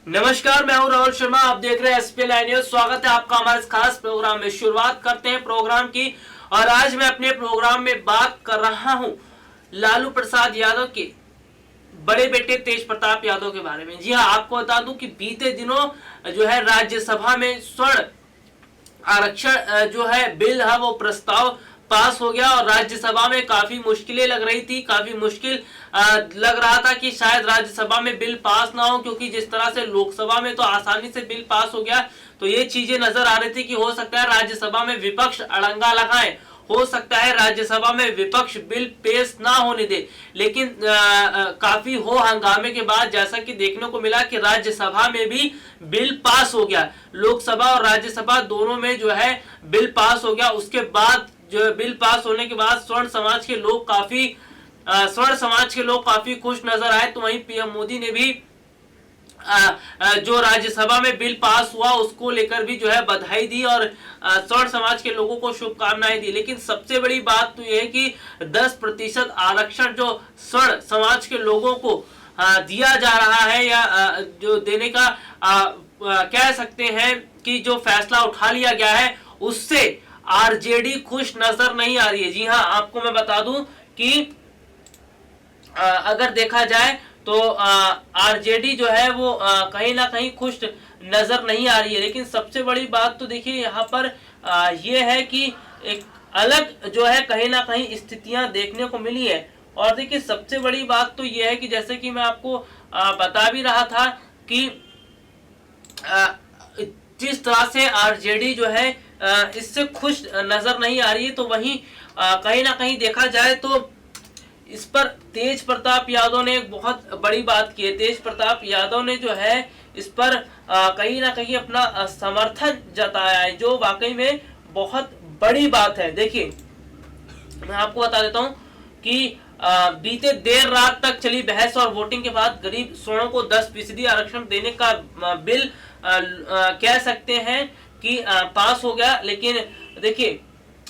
नमस्कार, मैं हूं राहुल शर्मा। आप देख रहे हैं एसपीएल न्यूज। स्वागत है आपका हमारे इस खास प्रोग्राम में। शुरुआत करते हैं प्रोग्राम की और आज मैं अपने प्रोग्राम में बात कर रहा हूं लालू प्रसाद यादव के बड़े बेटे तेज प्रताप यादव के बारे में। जी हां, आपको बता दूं कि बीते दिनों जो है राज्यसभा में स्वर्ण आरक्षण जो है बिल है वो प्रस्ताव पास हो गया और राज्यसभा में काफी मुश्किलें लग रही थी। काफी मुश्किल लग रहा था कि शायद राज्यसभा में बिल पास ना हो, क्योंकि जिस तरह से लोकसभा में तो आसानी से बिल पास हो गया, तो ये चीजें नजर आ रही थी कि हो सकता है राज्यसभा में विपक्ष अड़ंगा लगाए, हो सकता है राज्यसभा में विपक्ष बिल पेश ना होने दे। लेकिन काफी हो हंगामे के बाद जैसा कि देखने को मिला कि राज्यसभा में भी बिल पास हो गया। लोकसभा और राज्यसभा दोनों में जो है बिल पास हो गया। उसके बाद जो बिल पास होने के बाद स्वर्ण समाज के लोग काफी खुश नजर आए। तो वहीं पीएम मोदी ने भी जो राज्यसभा में बिल पास हुआ उसको लेकर भी जो है बधाई दी और स्वर्ण समाज के लोगों को शुभकामनाएं दी। लेकिन सबसे बड़ी बात तो यह है कि 10% आरक्षण जो स्वर्ण समाज के लोगों को दिया जा रहा है या जो देने का कह सकते हैं कि जो फैसला उठा लिया गया है उससे आरजेडी खुश नजर नहीं आ रही है। जी हां, आपको मैं बता दूं कि अगर देखा जाए तो आरजेडी जो है वो कहीं ना कहीं खुश नजर नहीं आ रही है। लेकिन सबसे बड़ी बात तो देखिए यहाँ पर ये है कि एक अलग जो है कहीं ना कहीं स्थितियां देखने को मिली है। और देखिए सबसे बड़ी बात तो ये है कि जैसे कि मैं आपको बता भी रहा था कि जिस तरह से आरजेडी जो है इससे खुश नजर नहीं आ रही है, तो वहीं कहीं ना कहीं देखा जाए तो इस पर तेज प्रताप यादव ने एक बहुत बड़ी बात की है। तेज प्रताप यादव ने जो है इस पर कहीं ना कहीं अपना समर्थन जताया है, जो वाकई में बहुत बड़ी बात है। देखिए मैं आपको बता देता हूं कि बीते देर रात तक चली बहस और वोटिंग के बाद गरीब स्वर्णों को 10% आरक्षण देने का बिल कह सकते हैं कि पास हो गया। लेकिन देखिए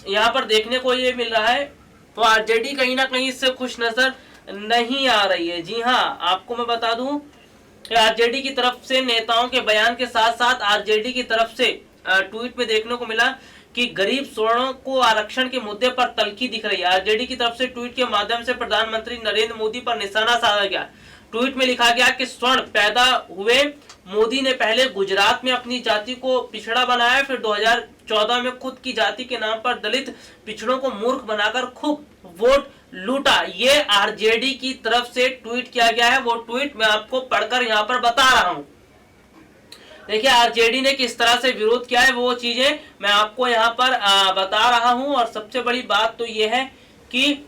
यहाँ पर देखने को ये मिल रहा है तो आरजेडी कहीं ना कहीं इससे खुश नजर नहीं आ रही है। जी हाँ, आपको मैं बता दूं कि आरजेडी की तरफ से नेताओं के बयान के साथ साथ आरजेडी की तरफ से ट्वीट में देखने को मिला कि गरीब स्वर्णों को आरक्षण के मुद्दे पर तल्खी दिख रही है। आरजेडी की तरफ से ट्वीट के माध्यम से प्रधानमंत्री नरेंद्र मोदी पर निशाना साधा गया। ट्वीट में लिखा गया कि स्वर्ण पैदा हुए मोदी ने पहले गुजरात में अपनी जाति को पिछड़ा बनाया, फिर 2014 में खुद की जाति के नाम पर दलित पिछड़ों को मूर्ख बनाकर खूब वोट लूटा। ये आरजेडी की तरफ से ट्वीट किया गया है। वो ट्वीट मैं आपको पढ़कर यहाँ पर बता रहा हूँ। देखिए आरजेडी ने किस तरह से विरोध किया है वो चीजें मैं आपको यहाँ पर बता रहा हूँ। और सबसे बड़ी बात तो ये है कि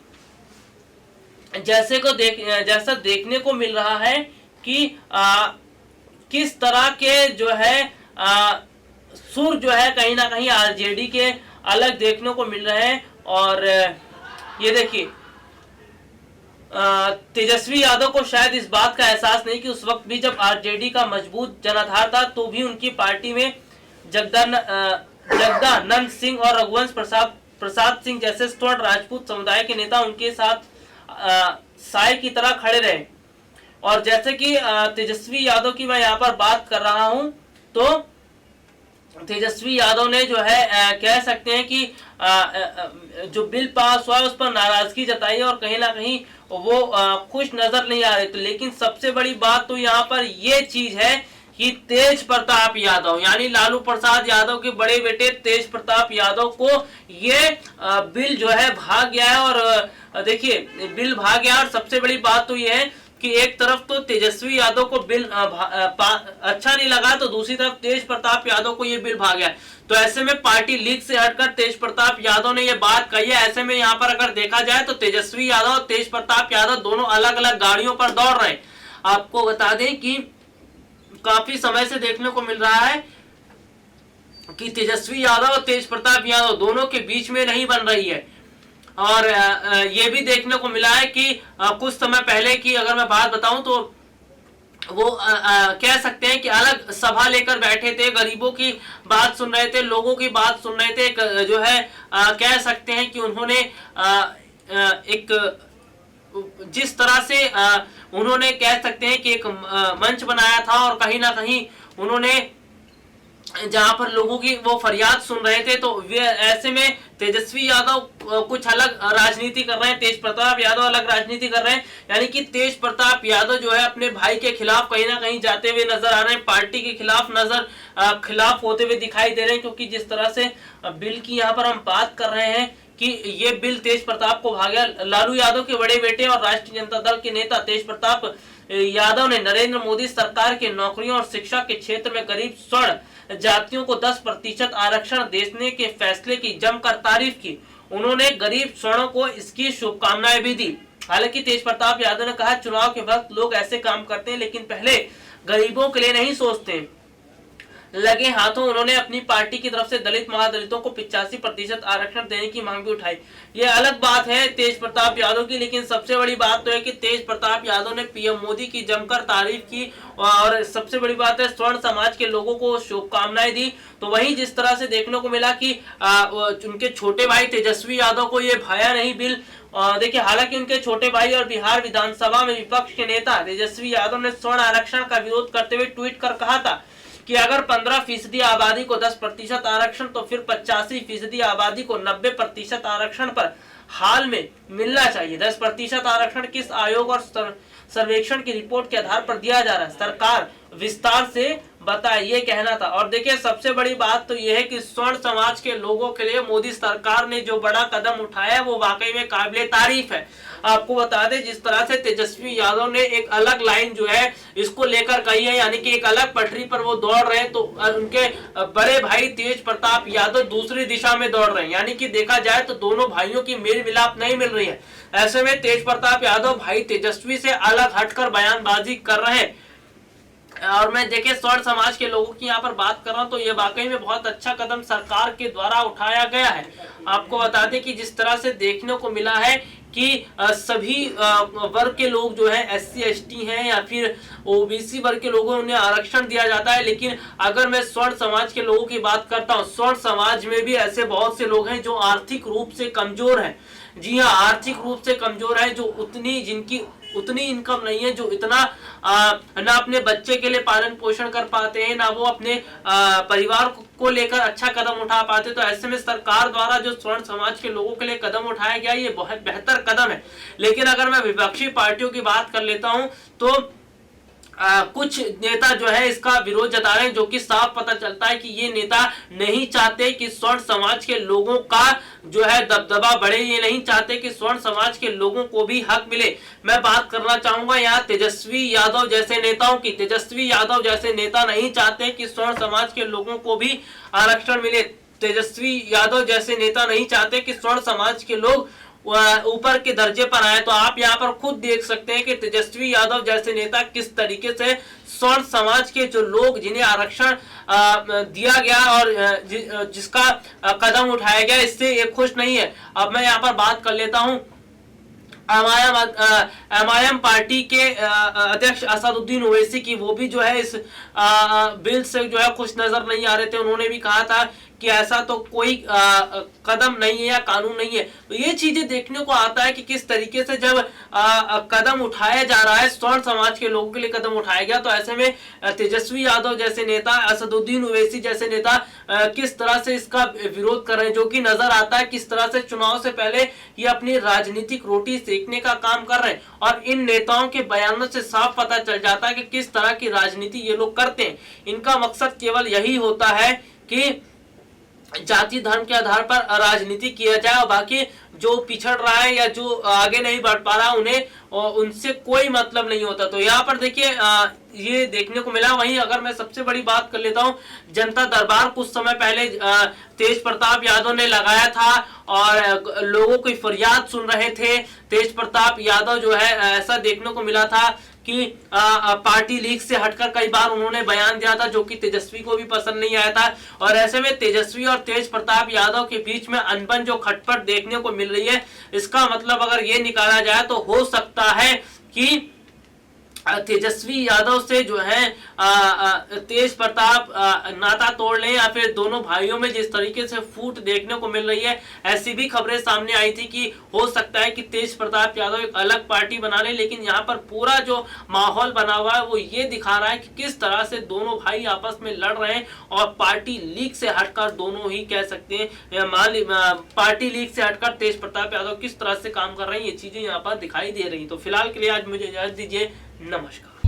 जैसा देखने को मिल रहा है कि किस तरह के जो है सुर जो है कहीं ना कहीं आरजेडी के अलग देखने को मिल रहे हैं। और ये देखिए तेजस्वी यादव को शायद इस बात का एहसास नहीं कि उस वक्त भी जब आरजेडी का मजबूत जनाधार था तो भी उनकी पार्टी में जगदानंद सिंह और रघुवंश प्रसाद सिंह जैसे स्वर्ण राजपूत समुदाय के नेता उनके साथ साय की तरह खड़े रहे। और जैसे कि तेजस्वी यादव की मैं यहाँ पर बात कर रहा हूं तो तेजस्वी यादव ने जो है कह सकते हैं कि जो बिल पास हुआ उस पर नाराजगी जताई और कहीं ना कहीं वो खुश नजर नहीं आ रहे। तो लेकिन सबसे बड़ी बात तो यहाँ पर ये चीज है कि तेज प्रताप यादव यानी लालू प्रसाद यादव के बड़े बेटे तेज प्रताप यादव को ये बिल जो है भाग गया है। और देखिए बिल भाग गया और सबसे बड़ी बात तो ये है कि एक तरफ तो तेजस्वी यादव को बिल अच्छा नहीं लगा, तो दूसरी तरफ तेज प्रताप यादव को ये बिल भाग गया। तो ऐसे में पार्टी लीग से हटकर तेज प्रताप यादव ने ये बात कही है। ऐसे में यहाँ पर अगर देखा जाए तो तेजस्वी यादव और तेज प्रताप यादव दोनों अलग अलग गाड़ियों पर दौड़ रहे हैं। आपको बता दें कि काफी समय से देखने को मिल रहा है कि तेजस्वी यादव और तेज प्रताप यादव दोनों के बीच में नहीं बन रही है। और ये भी देखने को मिला है कि कुछ समय पहले की अगर मैं बात बताऊं तो वो कह सकते हैं कि अलग सभा लेकर बैठे थे, गरीबों की बात सुन रहे थे, लोगों की बात सुन रहे थे। जो है कह सकते हैं कि उन्होंने एक जिस तरह से उन्होंने कह सकते हैं कि एक मंच बनाया था और कहीं ना कहीं उन्होंने जहां पर लोगों की वो फरियाद सुन रहे थे, तो वे ऐसे में तेजस्वी यादव कुछ अलग राजनीति कर रहे हैं, तेज प्रताप यादव अलग राजनीति कर रहे हैं। यानी कि तेज प्रताप यादव जो है अपने भाई के खिलाफ कहीं ना कहीं जाते हुए नजर आ रहे हैं, पार्टी के खिलाफ होते हुए दिखाई दे रहे हैं। क्योंकि जिस तरह से बिल की यहाँ पर हम बात कर रहे हैं कि ये बिल तेज प्रताप को भाग्या लालू यादव के बड़े बेटे और राष्ट्रीय जनता दल के नेता तेज प्रताप यादव ने नरेंद्र मोदी सरकार के नौकरियों और शिक्षा के क्षेत्र में गरीब स्वर्ण जातियों को 10% आरक्षण देने के फैसले की जमकर तारीफ की। उन्होंने गरीब स्वर्णों को इसकी शुभकामनाएं भी दी। हालांकि तेज प्रताप यादव ने कहा, चुनाव के वक्त लोग ऐसे काम करते हैं लेकिन पहले गरीबों के लिए नहीं सोचते। लगे हाथों उन्होंने अपनी पार्टी की तरफ से दलित महादलितों को 85% आरक्षण देने की मांग भी उठाई। ये अलग बात है तेज प्रताप यादव की, लेकिन सबसे बड़ी बात तो है कि तेज प्रताप यादव ने पीएम मोदी की जमकर तारीफ की और सबसे बड़ी बात है स्वर्ण समाज के लोगों को शुभकामनाएं दी। तो वहीं जिस तरह से देखने को मिला कि उनके छोटे भाई तेजस्वी यादव को ये भाया नहीं बिल। देखिए, हालांकि उनके छोटे भाई और बिहार विधानसभा में विपक्ष के नेता तेजस्वी यादव ने स्वर्ण आरक्षण का विरोध करते हुए ट्वीट कर कहा था कि अगर 15% आबादी को 10% आरक्षण तो फिर 85% आबादी को 90% आरक्षण पर हाल में मिलना चाहिए। 10% आरक्षण किस आयोग और सर्वेक्षण की रिपोर्ट के आधार पर दिया जा रहा है, सरकार विस्तार से बताए, ये कहना था। और देखिए, सबसे बड़ी बात तो यह है कि स्वर्ण समाज के लोगों के लिए मोदी सरकार ने जो बड़ा कदम उठाया है वो वाकई में काबिले तारीफ है। आपको बता दें, जिस तरह से तेजस्वी यादव ने एक अलग लाइन जो है इसको लेकर कही है, यानी कि एक अलग पटरी पर वो दौड़ रहे हैं, तो उनके बड़े भाई तेज प्रताप यादव दूसरी दिशा में दौड़ रहे हैं। यानी कि देखा जाए तो दोनों भाइयों की मेल मिलाप नहीं मिल रही है। ऐसे में तेज प्रताप यादव भाई तेजस्वी से अलग हटकर बयानबाजी कर रहे हैं। और मैं देखे स्वर्ण समाज के लोगों की यहाँ पर बात कर रहा हूँ, तो ये वाकई में बहुत अच्छा कदम सरकार के द्वारा उठाया गया है। आपको बता दें कि जिस तरह से देखने को मिला है कि सभी वर्ग के लोग जो है SC ST हैं या फिर OBC वर्ग के लोगों उन्हें आरक्षण दिया जाता है। लेकिन अगर मैं स्वर्ण समाज के लोगों की बात करता हूँ, स्वर्ण समाज में भी ऐसे बहुत से लोग हैं जो आर्थिक रूप से कमजोर हैं। जी हाँ, आर्थिक रूप से कमजोर है, जो जिनकी उतनी इनकम नहीं है, जो इतना ना अपने बच्चे के लिए पालन पोषण कर पाते हैं, ना वो अपने परिवार को लेकर अच्छा कदम उठा पाते। तो ऐसे में सरकार द्वारा जो स्वर्ण समाज के लोगों के लिए कदम उठाया गया, ये बहुत बेहतर कदम है। लेकिन अगर मैं विपक्षी पार्टियों की बात कर लेता हूं तो कुछ नेता जो है इसका विरोध जता रहे हैं, जो कि साफ पता चलता है कि ये नेता नहीं चाहते कि स्वर्ण समाज के लोगों का जो है दबदबा बढ़े, ये नहीं चाहते कि स्वर्ण समाज के लोगों को भी हक मिले। मैं बात करना चाहूंगा यहाँ तेजस्वी यादव जैसे नेताओं की। तेजस्वी यादव जैसे नेता नहीं चाहते कि स्वर्ण समाज के लोगों को भी आरक्षण मिले। तेजस्वी यादव जैसे नेता नहीं चाहते कि स्वर्ण समाज के लोग ऊपर के दर्जे पर आए। तो आप यहाँ पर खुद देख सकते हैं कि तेजस्वी यादव जैसे नेता किस तरीके से स्वर्ण समाज के जो लोग जिन्हें आरक्षण दिया गया और जिसका कदम उठाया गया, इससे ये खुश नहीं है। अब मैं यहाँ पर बात कर लेता हूँ MIM पार्टी के अध्यक्ष असदुद्दीन ओवैसी की। वो भी जो है इस बिल से जो है खुश नजर नहीं आ रहे थे। उन्होंने भी कहा था कि ऐसा तो कोई कदम नहीं है या कानून नहीं है। तो ये चीजें देखने को आता है कि किस तरीके से जब कदम उठाया जा रहा है, स्वर्ण समाज के लोगों के लिए कदम उठाया गया, तो ऐसे में तेजस्वी यादव जैसे नेता, असदुद्दीन ओवैसी जैसे नेता किस तरह से इसका विरोध कर रहे हैं, जो कि नजर आता है किस तरह से चुनाव से पहले ये अपनी राजनीतिक रोटी सेकने का काम कर रहे हैं। और इन नेताओं के बयानों से साफ पता चल जाता है कि किस तरह की राजनीति ये लोग करते हैं। इनका मकसद केवल यही होता है कि जाति धर्म के आधार पर राजनीति किया जाए और बाकी जो पिछड़ रहा है या जो आगे नहीं बढ़ पा रहा उन्हें उनसे कोई मतलब नहीं होता। तो यहाँ पर देखिए ये देखने को मिला। वहीं अगर मैं सबसे बड़ी बात कर लेता हूँ, जनता दरबार कुछ समय पहले तेज प्रताप यादव ने लगाया था और लोगों की फरियाद सुन रहे थे। तेज प्रताप यादव जो है ऐसा देखने को मिला था कि पार्टी लीग से हटकर कई बार उन्होंने बयान दिया था, जो कि तेजस्वी को भी पसंद नहीं आया था। और ऐसे में तेजस्वी और तेज प्रताप यादव के बीच में अनबन जो खटपट देखने को मिल रही है, इसका मतलब अगर ये निकाला जाए तो हो सकता है कि तेजस्वी यादव से जो है तेज प्रताप नाता तोड़ लें, या फिर दोनों भाइयों में जिस तरीके से फूट देखने को मिल रही है, ऐसी भी खबरें सामने आई थी कि हो सकता है कि तेज प्रताप यादव एक अलग पार्टी बना ले। लेकिन यहाँ पर पूरा जो माहौल बना हुआ है वो ये दिखा रहा है कि किस तरह से दोनों भाई आपस में लड़ रहे हैं, और पार्टी लीग से हटकर दोनों ही कह सकते हैं पार्टी लीग से हटकर तेज प्रताप यादव किस तरह से काम कर रहे हैं, ये चीजें यहाँ पर दिखाई दे रही। तो फिलहाल के लिए आज मुझे इजाजत दीजिए, नमस्कार।